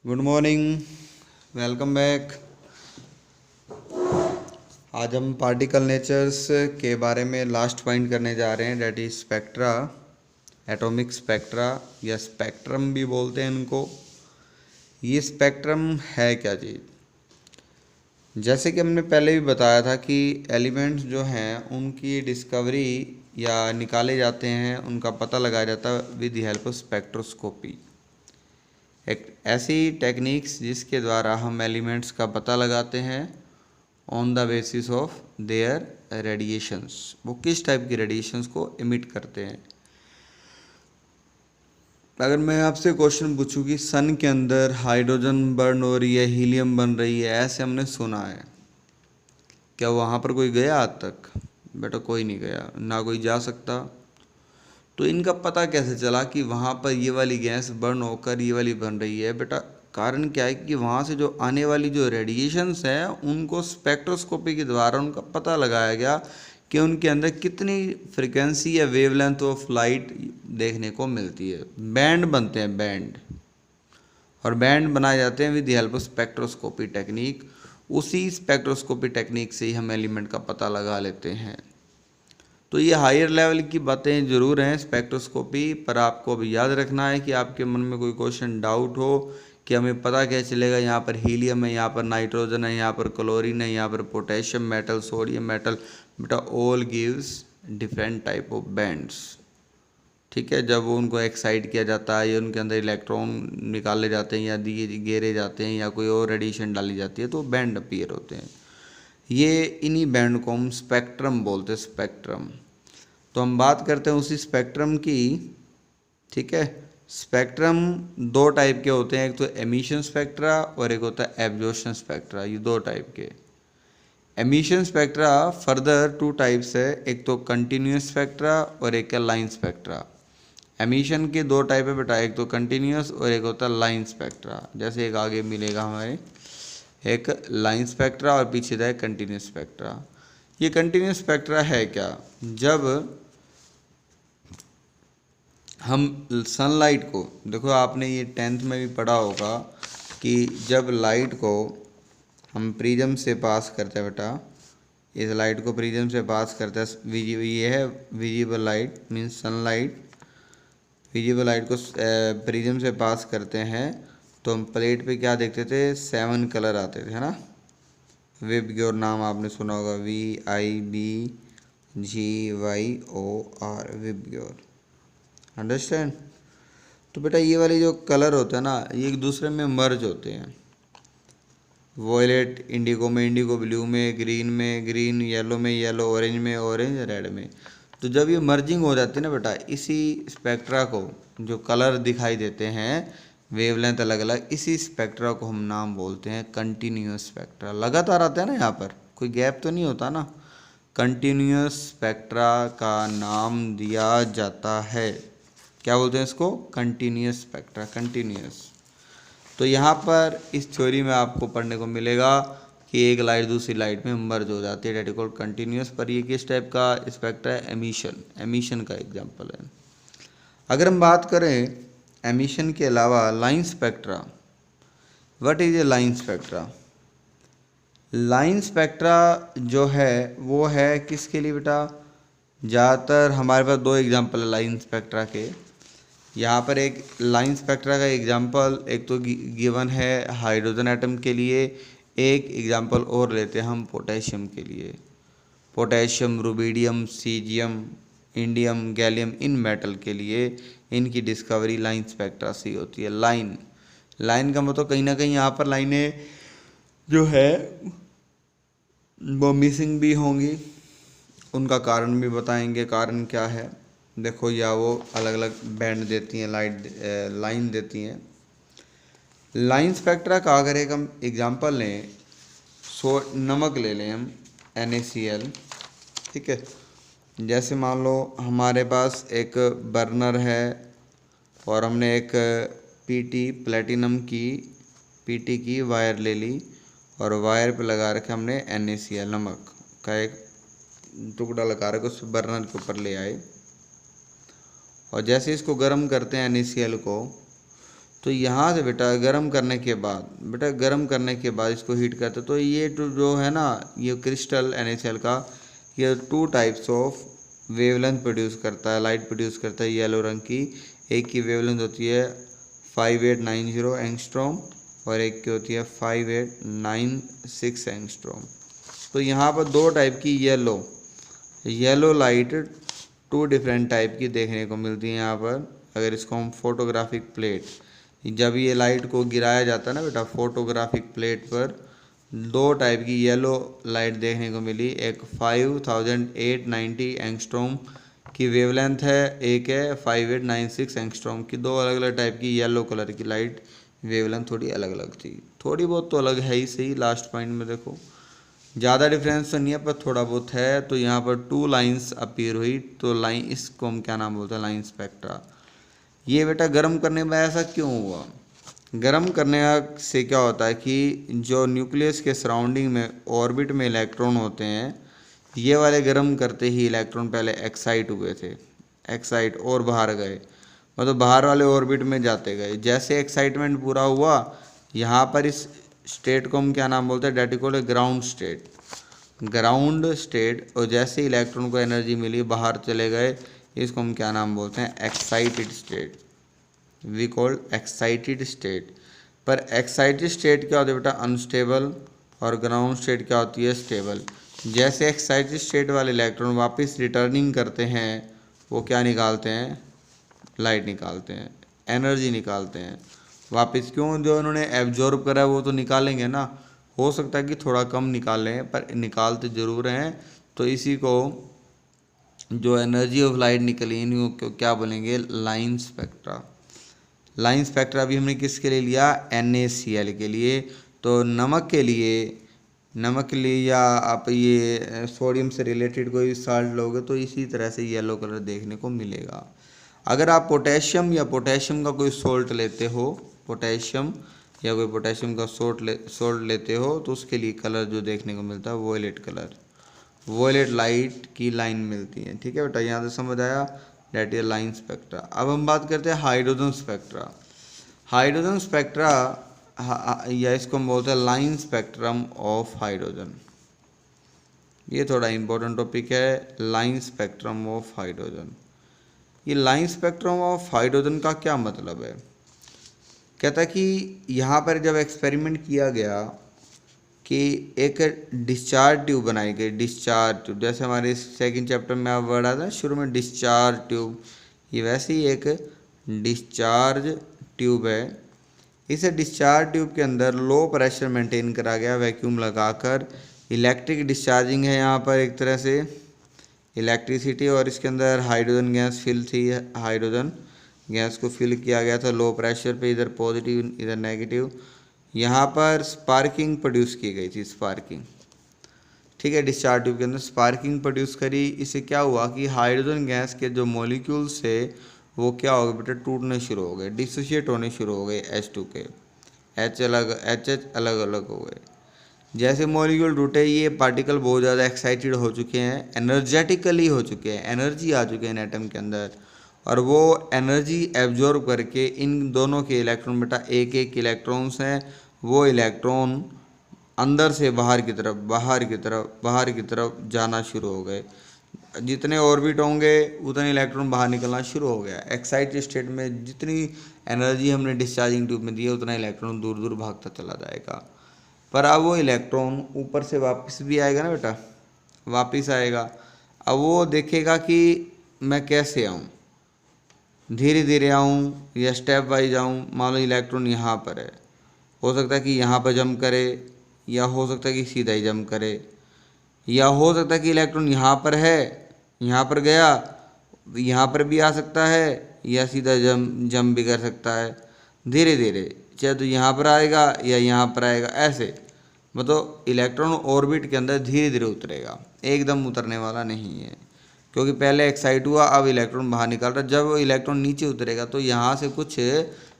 Good morning, welcome back. आज हम particle natures के बारे में लास्ट पॉइंट करने जा रहे हैं, that is spectra, atomic spectra या स्पेक्ट्रम भी बोलते हैं इनको। ये स्पेक्ट्रम है क्या चीज़? जैसे कि हमने पहले भी बताया था कि एलिमेंट्स जो हैं उनकी डिस्कवरी या निकाले जाते हैं, उनका पता लगाया जाता है with the help of spectroscopy. एक ऐसी टेक्निक्स जिसके द्वारा हम एलिमेंट्स का पता लगाते हैं on the basis of their radiations, वो किस टाइप की रेडिएशंस को इमिट करते हैं। अगर मैं आपसे क्वेश्चन पूछूं कि सन के अंदर हाइड्रोजन बर्न हो रही है, हीलियम बन रही है, ऐसे हमने सुना है, क्या वहाँ पर कोई गया आज तक? बेटा कोई नहीं गया, ना कोई जा सकता। तो इनका पता कैसे चला कि वहाँ पर ये वाली गैस बर्न होकर ये वाली बन रही है? बेटा कारण क्या है कि वहाँ से जो आने वाली जो रेडिएशंस हैं उनको स्पेक्ट्रोस्कोपी के द्वारा उनका पता लगाया गया कि उनके अंदर कितनी फ्रिक्वेंसी या वेवलेंथ ऑफ लाइट देखने को मिलती है। बैंड बनते हैं, बैंड, और बैंड बनाए जाते हैं with the help of spectroscopy technique. उसी स्पेक्ट्रोस्कोपी टेक्निक से ही हम एलिमेंट का पता लगा लेते हैं। तो ये हायर लेवल की बातें ज़रूर हैं स्पेक्ट्रोस्कोपी, पर आपको अभी याद रखना है कि आपके मन में कोई क्वेश्चन डाउट हो कि हमें पता कैसे चलेगा यहाँ पर हीलियम है, यहाँ पर नाइट्रोजन है, यहाँ पर क्लोरीन है, यहाँ पर पोटेशियम मेटल, सोडियम मेटल, बेटा all gives different type of bands. ठीक है, जब उनको एक्साइट किया जाता है या उनके अंदर इलेक्ट्रॉन निकाले जाते हैं या दिए गेरे जाते हैं या कोई और रेडिएशन डाली जाती है तो बैंड अपीयर होते हैं। ये इन्हीं बैंड को हम स्पेक्ट्रम बोलते हैं, स्पेक्ट्रम। तो हम बात करते हैं उसी स्पेक्ट्रम की। ठीक है, स्पेक्ट्रम दो टाइप के होते हैं, एक तो एमिशन स्पेक्ट्रा और एक होता है एब्जॉर्प्शन स्पेक्ट्रा। ये दो टाइप के emission spectra further two types है, एक तो कंटिन्यूस स्पेक्ट्रा और एक है लाइन स्पेक्ट्रा। एमिशन के दो टाइप है बेटा, एक तो कंटिन्यूस और एक होता है लाइन स्पेक्ट्रा। जैसे एक आगे मिलेगा हमारे, एक लाइन स्पेक्ट्रा और पीछे जाए कंटिन्यूस स्पेक्ट्रा। ये कंटिन्यूस स्पेक्ट्रा है क्या? जब हम सनलाइट को, देखो आपने ये 10th में भी पढ़ा होगा कि जब लाइट को हम प्रिज्म से पास करते हैं बेटा, इस लाइट को प्रिज्म से पास करते हैं, ये है visible light, means sunlight. Visible light को प्रिज्म से पास करते हैं तो हम प्लेट पे क्या देखते थे? 7 कलर आते थे, है ना। विबग्योर नाम आपने सुना होगा, VIBGYOR, विबग्योर, अंडरस्टैंड। तो बेटा ये वाले जो कलर होते हैं ना, ये एक दूसरे में मर्ज होते हैं। वॉयलेट इंडिगो में, इंडिगो ब्लू में, ग्रीन में ग्रीन, येलो में येलो, ऑरेंज में ऑरेंज, रेड में। तो जब ये मर्जिंग हो जाती है ना बेटा, इसी स्पेक्ट्रा को, जो कलर दिखाई देते हैं वेवलेंथ अलग अलग, इसी स्पेक्ट्रा को हम नाम बोलते हैं कंटिन्यूस स्पेक्ट्रा। लगातार आता है ना, यहाँ पर कोई गैप तो नहीं होता ना। कंटिन्यूस स्पेक्ट्रा का नाम दिया जाता है, क्या बोलते हैं इसको? Continuous spectra, continuous. तो यहाँ पर इस थ्योरी में आपको पढ़ने को मिलेगा कि एक लाइट दूसरी लाइट में मर्ज हो जाती है, डेट इज कॉल्ड कंटिन्यूस। पर ये किस टाइप का स्पेक्ट्रा है? एमिशन, एमिशन का एग्जांपल है। अगर हम बात करें एमिशन के अलावा line spectra, what is a line spectra? Line spectra जो है वो है किसके लिए बेटा? ज़्यादातर हमारे पास दो एग्जांपल है लाइन स्पेक्ट्रा के। यहाँ पर एक लाइन स्पेक्ट्रा का एग्जांपल एक तो गिवन है हाइड्रोजन एटम के लिए, एक एग्जांपल और लेते हैं हम पोटेशियम के लिए। Potassium, rubidium, caesium, indium, gallium, इन मेटल के लिए इनकी डिस्कवरी लाइन स्पेक्ट्रा से होती है। लाइन, लाइन का मतलब कहीं ना कहीं यहाँ पर लाइनें जो है वो मिसिंग भी होंगी, उनका कारण भी बताएंगे, कारण क्या है। देखो, या वो अलग अलग बैंड देती हैं, लाइन देती हैं। लाइन स्पेक्ट्रा का अगर एक हम एग्जांपल लें, नमक ले लें हम, NaCl। ठीक है, जैसे मान लो हमारे पास एक बर्नर है और हमने एक PT प्लेटिनम की PT की वायर ले ली और वायर पे लगा रखे हमने NaCl, नमक का एक टुकड़ा लगा रखे उस बर्नर के ऊपर ले आए। और जैसे इसको गर्म करते हैं NaCl को, तो यहाँ से बेटा गर्म करने के बाद इसको हीट करते, तो ये जो है ना, ये क्रिस्टल NaCl का, ये 2 टाइप्स ऑफ वेवलेंथ प्रोड्यूस करता है, लाइट प्रोड्यूस करता है येलो रंग की। एक की वेवलेंथ होती है 5890 एंगस्ट्रॉम और एक की होती है 5896 एंगस्ट्रॉम। तो यहाँ पर 2 टाइप की येलो लाइट 2 डिफरेंट टाइप की देखने को मिलती है यहाँ पर। अगर इसको हम फोटोग्राफिक प्लेट, जब ये लाइट को गिराया जाता है ना बेटा फोटोग्राफिक प्लेट पर, 2 टाइप की येलो लाइट देखने को मिली। एक 5890 एंगस्ट्रॉम की वेवलेंथ है, एक है 5896 एंगस्ट्रॉम की। 2 अलग अलग टाइप की येलो कलर की लाइट, वेवलेंथ थोड़ी अलग अलग थी। थोड़ी बहुत तो अलग है ही सही, लास्ट पॉइंट में देखो ज़्यादा डिफरेंस तो नहीं है पर थोड़ा बहुत है। तो यहाँ पर 2 लाइंस अपीयर हुई, तो लाइन, इसको हम क्या नाम बोलते हैं, लाइन स्पेक्ट्रा। ये बेटा गर्म करने में ऐसा क्यों हुआ? गर्म करने से क्या होता है कि जो न्यूक्लियस के सराउंडिंग में ऑर्बिट में इलेक्ट्रॉन होते हैं, ये वाले गर्म करते ही इलेक्ट्रॉन पहले एक्साइट हुए थे, एक्साइट और बाहर गए, मतलब बाहर वाले ऑर्बिट में जाते गए। जैसे एक्साइटमेंट पूरा हुआ, यहाँ पर इस स्टेट को हम क्या नाम बोलते हैं, that is called ground state. और जैसे इलेक्ट्रॉन को एनर्जी मिली, बाहर चले गए, इसको हम क्या नाम बोलते हैं, excited state. We called excited state. पर एक्साइटेड स्टेट क्या होती है बेटा, अनस्टेबल, और ग्राउंड स्टेट क्या होती है, स्टेबल। जैसे एक्साइटेड स्टेट वाले इलेक्ट्रॉन वापस रिटर्निंग करते हैं, वो क्या निकालते हैं, लाइट निकालते हैं, एनर्जी निकालते हैं वापस। क्यों? जो उन्होंने एब्जॉर्ब करा है वो तो निकालेंगे ना। हो सकता है कि थोड़ा कम निकालें पर निकालते ज़रूर हैं। तो इसी को जो एनर्जी ऑफ लाइट निकली इन्हीं को क्या बोलेंगे, लाइन स्पेक्ट्रा। लाइन स्पेक्ट्रा भी हमने किसके लिए लिया, NaCl के लिए। तो नमक के लिए या आप ये सोडियम से रिलेटेड कोई साल्ट लोगे तो इसी तरह से येलो कलर देखने को मिलेगा। अगर आप पोटेशियम का कोई सोल्ट लेते हो, पोटेशियम का सोल्ट लेते हो, तो उसके लिए कलर जो देखने को मिलता है वॉयलेट कलर, वॉयलेट लाइट की लाइन मिलती है। ठीक है बेटा, यहाँ से समझ आया, डेट इज लाइन स्पेक्ट्रा। अब हम बात करते हैं हाइड्रोजन स्पेक्ट्रा। या इसको हम बोलते हैं लाइन स्पेक्ट्रम ऑफ हाइड्रोजन। ये थोड़ा इम्पोर्टेंट टॉपिक है, लाइन स्पेक्ट्रम ऑफ हाइड्रोजन। ये लाइन स्पेक्ट्रम ऑफ हाइड्रोजन का क्या मतलब है? कहता है कि यहाँ पर जब एक्सपेरिमेंट किया गया कि एक डिस्चार्ज ट्यूब बनाई गई, डिस्चार्ज ट्यूब, जैसे हमारे सेकंड चैप्टर में आप वर्ड आता है शुरू में, डिस्चार्ज ट्यूब, ये वैसे ही एक डिस्चार्ज ट्यूब है। इस डिस्चार्ज ट्यूब के अंदर लो प्रेशर मेंटेन करा गया वैक्यूम लगाकर। इलेक्ट्रिक डिस्चार्जिंग है यहाँ पर एक तरह से, इलेक्ट्रिसिटी, और इसके अंदर हाइड्रोजन गैस फिल थी, हाइड्रोजन गैस को फिल किया गया था लो प्रेशर पे, इधर पॉजिटिव इधर नेगेटिव। यहाँ पर स्पार्किंग प्रोड्यूस की गई थी, स्पार्किंग। ठीक है, डिस्चार्ज ट्यूब के अंदर स्पार्किंग प्रोड्यूस करी। इससे क्या हुआ कि हाइड्रोजन गैस के जो मॉलिक्यूल्स थे वो क्या हो गए बेटा, टूटने शुरू हो गए, डिसोशिएट होने शुरू हो गए H2 के, H अलग अलग हो गए। जैसे मॉलिक्यूल टूटे, ये पार्टिकल बहुत ज़्यादा एक्साइटेड हो चुके हैं, एनर्जेटिकली हो चुके हैं, एनर्जी आ चुके हैं एटम के अंदर, और वो एनर्जी एब्जॉर्ब करके इन दोनों के इलेक्ट्रॉन बेटा एक इलेक्ट्रॉन्स हैं, वो इलेक्ट्रॉन अंदर से बाहर की तरफ जाना शुरू हो गए। जितने ऑर्बिट होंगे उतने इलेक्ट्रॉन बाहर निकलना शुरू हो गया। एक्साइटेड स्टेट में जितनी एनर्जी हमने डिस्चार्जिंग ट्यूब में दी है उतना इलेक्ट्रॉन दूर दूर भागता चला जाएगा। पर अब वो इलेक्ट्रॉन ऊपर से वापस भी आएगा ना बेटा, वापस आएगा। अब वो देखेगा कि मैं कैसे आऊँ, धीरे धीरे आऊँ या स्टेप वाइज आऊँ। मान लो इलेक्ट्रॉन यहाँ पर है, हो सकता है कि यहाँ पर जंप करे, या हो सकता है कि सीधा ही जंप करे, या हो सकता है कि इलेक्ट्रॉन यहाँ पर है, यहाँ पर गया, यहाँ पर भी आ सकता है, या सीधा जंप भी कर सकता है। धीरे धीरे चाहे तो यहाँ पर आएगा या यहाँ पर आएगा, ऐसे मतलब इलेक्ट्रॉन ऑर्बिट के अंदर धीरे धीरे उतरेगा, एकदम उतरने वाला नहीं है। क्योंकि पहले एक्साइट हुआ, अब इलेक्ट्रॉन बाहर निकल रहा है। जब वो इलेक्ट्रॉन नीचे उतरेगा तो यहाँ से कुछ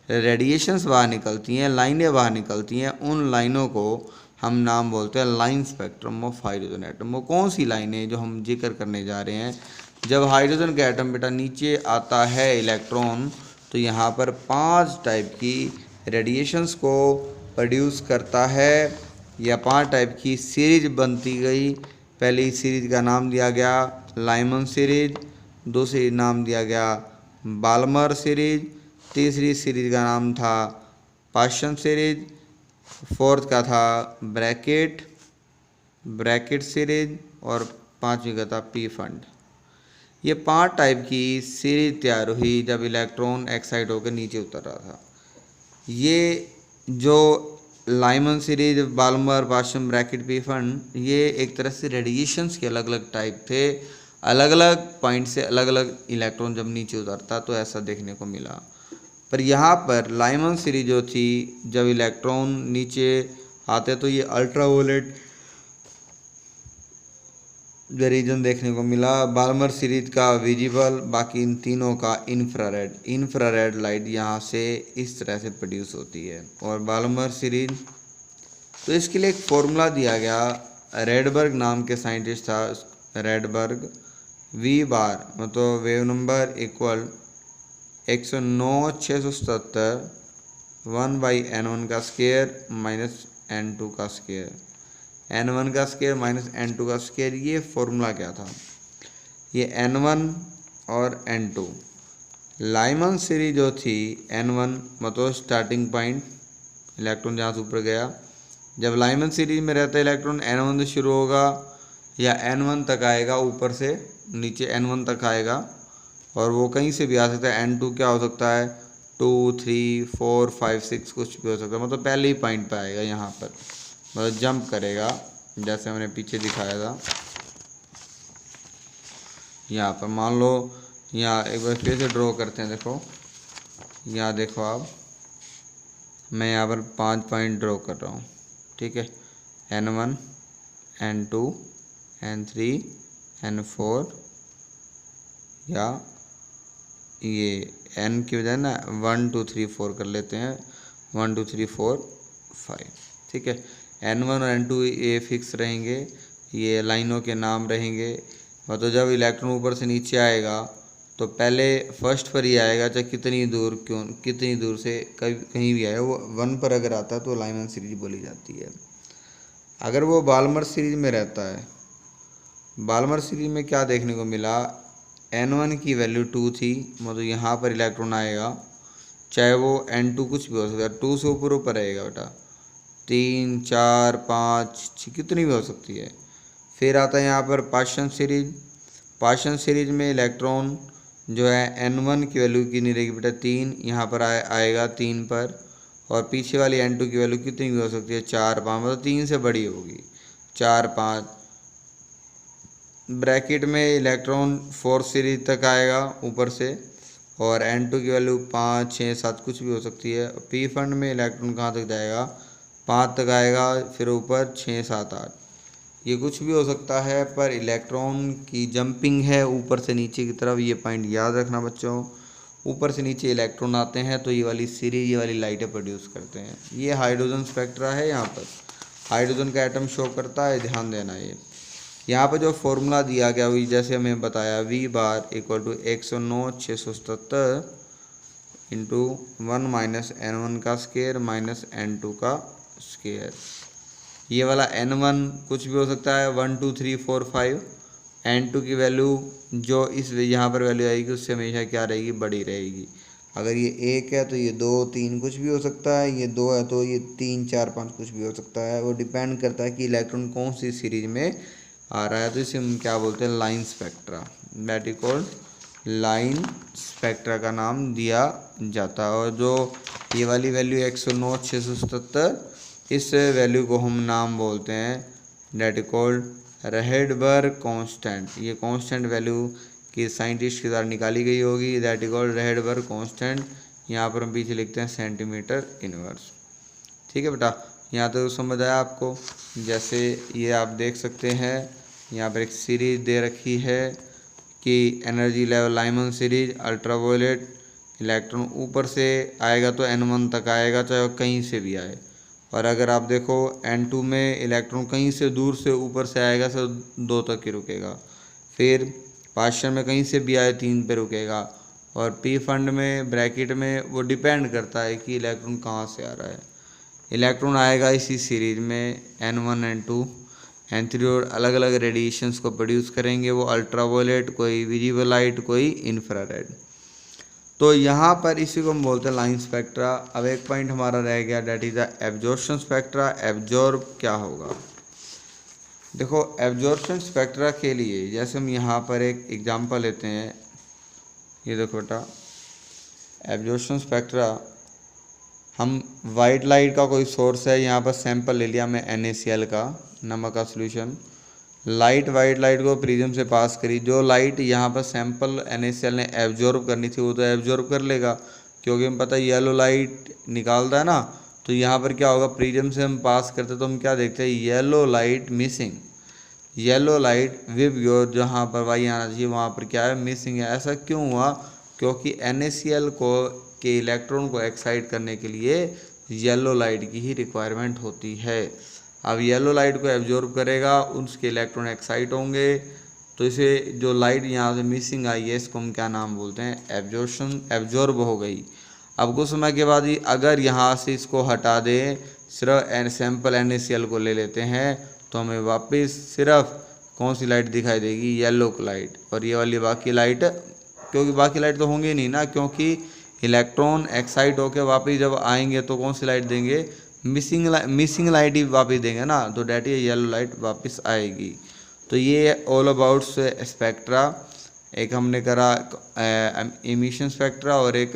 रेडिएशंस बाहर निकलती हैं, लाइनें बाहर निकलती हैं। उन लाइनों को हम नाम बोलते हैं line spectrum of hydrogen atom. वो कौन सी लाइनें जो हम जिक्र करने जा रहे हैं, जब हाइड्रोजन का एटम बेटा नीचे आता है इलेक्ट्रॉन, तो तो यहाँ पर 5 टाइप की रेडिएशंस को प्रोड्यूस करता है, या 5 टाइप की सीरीज बनती गई। पहली सीरीज का नाम दिया गया लाइमन सीरीज, दूसरी नाम दिया गया बाल्मर सीरीज, तीसरी सीरीज का नाम था पाशन सीरीज, फोर्थ का था ब्रैकेट सीरीज, और पांचवी का था पी फंड। ये 5 टाइप की सीरीज तैयार हुई जब इलेक्ट्रॉन एक्साइट होकर नीचे उतर रहा था। ये जो Lyman series, Balmer, Paschen, Brackett, Pfund, ये एक तरह से रेडिएशंस के अलग अलग टाइप थे। अलग अलग पॉइंट से अलग अलग इलेक्ट्रॉन जब नीचे उतरता तो ऐसा देखने को मिला। पर यहाँ पर लाइमन सीरीज जो थी, जब इलेक्ट्रॉन नीचे आते तो ये अल्ट्रावायलेट रीजन देखने को मिला। बाल्मर सीरीज का विजिबल, बाकी इन तीनों का इंफ्रारेड लाइट यहाँ से इस तरह से प्रोड्यूस होती है। और बाल्मर सीरीज, तो इसके लिए एक फॉर्मूला दिया गया। रेडबर्ग नाम के साइंटिस्ट था, रेडबर्ग। वी बार मतलब वेव नंबर इक्वल 109,677 1/n1 का स्क्वायर माइनस n2 का स्क्वायर, n1 का स्क्वायर माइनस n2 का स्क्वायर। ये फॉर्मूला क्या था? ये n1 और n2, लाइमन सीरीज जो थी n1 मतलब स्टार्टिंग पॉइंट, इलेक्ट्रॉन जहाँ से ऊपर गया। जब लाइमन सीरीज में रहता है इलेक्ट्रॉन n1 से शुरू होगा या n1 तक आएगा, ऊपर से नीचे n1 तक आएगा, और वो कहीं से भी आ सकता है। n2 क्या हो सकता है? 2, 3, 4, 5, 6 कुछ भी हो सकता है। मतलब पहले ही पॉइंट पे आएगा, यहाँ पर मतलब जंप करेगा, जैसे हमने पीछे दिखाया था। यहाँ पर मान लो, यहाँ एक बार फिर से ड्रॉ करते हैं। देखो यहाँ देखो आप, मैं यहाँ पर 5 पॉइंट ड्रॉ कर रहा हूँ, ठीक है। n1, n2, n3, n4, या ये n की वजह ना 1, 2, 3, 4 कर लेते हैं। 1, 2, 3, 4, 5, ठीक है। n1 और n2 ये फिक्स रहेंगे, ये लाइनों के नाम रहेंगे। मतलब जब इलेक्ट्रॉन ऊपर से नीचे आएगा तो पहले फर्स्ट पर ही आएगा, चाहे कितनी दूर से कहीं भी आए। वो 1 पर अगर आता है तो लाइमन सीरीज बोली जाती है। अगर वो बाल्मर सीरीज में रहता है, बाल्मर सीरीज में क्या देखने को मिला? n1 की वैल्यू 2 थी, मतलब यहाँ पर इलेक्ट्रॉन आएगा, चाहे वो n2 कुछ भी हो सकता है। 2 से ऊपर रहेगा बेटा, 3, 4, 5, 6 कितनी भी हो सकती है। फिर आता है यहाँ पर पाशन सीरीज में इलेक्ट्रॉन जो है n1 की वैल्यू कितनी रहेगी बेटा? 3, यहाँ पर आएगा 3 पर, और पीछे वाली n2 की वैल्यू कितनी भी हो सकती है? 4, 5, मतलब 3 से बड़ी होगी, 4, 5। ब्रैकेट में इलेक्ट्रॉन 4 सीरीज तक आएगा ऊपर से, और n2 की वैल्यू 5, 6, 7 कुछ भी हो सकती है। पी फंड में इलेक्ट्रॉन कहाँ तक जाएगा? 5 तक आएगा, फिर ऊपर 6, 7, 8, ये कुछ भी हो सकता है। पर इलेक्ट्रॉन की जंपिंग है ऊपर से नीचे की तरफ, ये पॉइंट याद रखना बच्चों। ऊपर से नीचे इलेक्ट्रॉन आते हैं तो ये वाली सीरीज, ये वाली लाइटें प्रोड्यूस करते हैं। ये हाइड्रोजन स्पेक्ट्रा है, यहाँ पर हाइड्रोजन का एटम शो करता है, ध्यान देना। ये यहाँ पर जो फॉर्मूला दिया गया वही जैसे हमें बताया, V bar equal to 109,677 into 1 minus n1 का स्क्वायर माइनस n2 का स्क्वायर। ये वाला n1 कुछ भी हो सकता है, 1, 2, 3, 4, 5। n2 की वैल्यू जो इस यहाँ पर वैल्यू आएगी उससे हमेशा क्या रहेगी? बड़ी रहेगी। अगर ये 1 है तो ये 2, 3 कुछ भी हो सकता है, ये 2 है तो ये 3, 4, 5 कुछ भी हो सकता है। वो डिपेंड करता है कि इलेक्ट्रॉन कौन सी सीरीज में आ रहा है। तो इसे हम क्या बोलते हैं? Line spectra, that is called line spectra का नाम दिया जाता है। और जो ये वाली वैल्यू 109,677, इस वैल्यू को हम नाम बोलते हैं दैट इज कॉल्ड रहेडबर्ग कांस्टेंट। ये कांस्टेंट वैल्यू कि साइंटिस्ट के द्वारा निकाली गई होगी, दैट इज कॉल्ड रहेडबर्ग कांस्टेंट। यहाँ पर हम पीछे लिखते हैं सेंटीमीटर इनवर्स, ठीक है बेटा। यहाँ तो समझ आया आपको? जैसे ये आप देख सकते हैं, यहाँ पर एक सीरीज दे रखी है कि energy level Lyman series, ultraviolet, electron ऊपर से आएगा तो n1 तक आएगा, चाहे वो कहीं से भी आए। और अगर आप देखो n2 में इलेक्ट्रॉन कहीं से दूर से ऊपर से आएगा तो 2 तक ही रुकेगा। फिर पाशन में कहीं से भी आए 3 पे रुकेगा, और पी फंड में ब्रैकेट में वो डिपेंड करता है कि इलेक्ट्रॉन कहाँ से आ रहा है। इलेक्ट्रॉन आएगा इसी सीरीज में N1 N2 N3 और अलग अलग रेडिएशंस को प्रोड्यूस करेंगे, वो अल्ट्रावायलेट, कोई विजिबल लाइट, कोई इंफ्रारेड। तो यहाँ पर इसी को हम बोलते हैं लाइन स्पेक्ट्रा। अब एक पॉइंट हमारा रह गया, that is the absorption spectra. Absorb क्या होगा? देखो एब्जॉर्प्शन स्पेक्ट्रा के लिए जैसे हम यहाँ पर एक एग्जांपल लेते हैं, ये देखो बेटा एब्जॉर्प्शन स्पेक्ट्रा, हम वाइट लाइट का कोई सोर्स है, यहाँ पर सैंपल ले लिया मैं NaCl का, नमक का सॉल्यूशन। लाइट वाइट लाइट को प्रिज्म से पास करी, जो लाइट यहाँ पर सैंपल NaCl ने एब्जॉर्ब करनी थी वो तो एब्जॉर्ब कर लेगा, क्योंकि हमें पता है येलो लाइट निकालता है ना। तो यहाँ पर क्या होगा, प्रिज्म से हम पास करते तो हम क्या देखते हैं, yellow light missing, yellow light विव योर, जहाँ पर वाई आना चाहिए वहाँ पर क्या है, मिसिंग है। ऐसा क्यों हुआ? क्योंकि NaCl को के इलेक्ट्रॉन को एक्साइट करने के लिए येलो लाइट की ही रिक्वायरमेंट होती है। अब येलो लाइट को एब्जॉर्ब करेगा, उसके इलेक्ट्रॉन एक्साइट होंगे, तो इसे जो लाइट यहाँ से मिसिंग आई है इसको हम क्या नाम बोलते हैं, एब्जॉर्प्शन, एब्जॉर्ब हो गई। अब कुछ समय के बाद ही अगर यहाँ से इसको हटा दें, सिर्फ सैंपल NaCl को ले लेते हैं, तो हमें वापस सिर्फ कौन सी लाइट दिखाई देगी, येलो लाइट। और ये वाली बाकी लाइट, क्योंकि बाकी लाइट तो होंगी नहीं ना, क्योंकि इलेक्ट्रॉन एक्साइट होकर वापस जब आएंगे तो कौन सी लाइट देंगे, मिसिंग लाइट ही वापस देंगे ना, तो डेट ये येलो लाइट वापस आएगी। तो ये ऑल अबाउट स्पेक्ट्रा। एक हमने करा एमिशन स्पेक्ट्रा और एक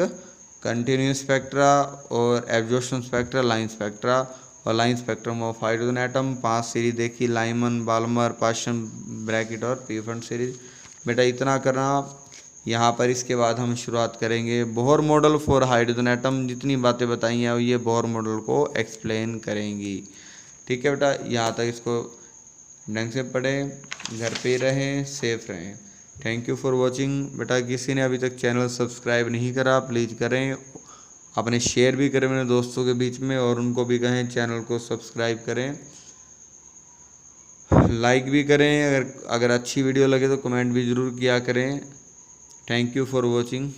कंटिन्यूस स्पेक्ट्रा और एब्जॉर्प्शन स्पेक्ट्रा, लाइन स्पेक्ट्रा और line spectrum of hydrogen atom. 5 series देखी, लाइमन, बाल्मर, पाशन, ब्रैकेट और पी फंड सीरीज। बेटा इतना करना। यहाँ पर इसके बाद हम शुरुआत करेंगे Bohr model for hydrogen atom. जितनी बातें बताई हैं ये बोहर मॉडल को एक्सप्लेन करेंगी। ठीक है बेटा, यहाँ तक इसको ढंग से पढ़ें, घर पे रहें, सेफ रहें। Thank you for watching. बेटा किसी ने अभी तक चैनल सब्सक्राइब नहीं करा प्लीज़ करें, अपने शेयर भी करें मेरे दोस्तों के बीच में और उनको भी कहें चैनल को सब्सक्राइब करें, लाइक भी करें। अगर अच्छी वीडियो लगे तो कमेंट भी ज़रूर किया करें। Thank you for watching.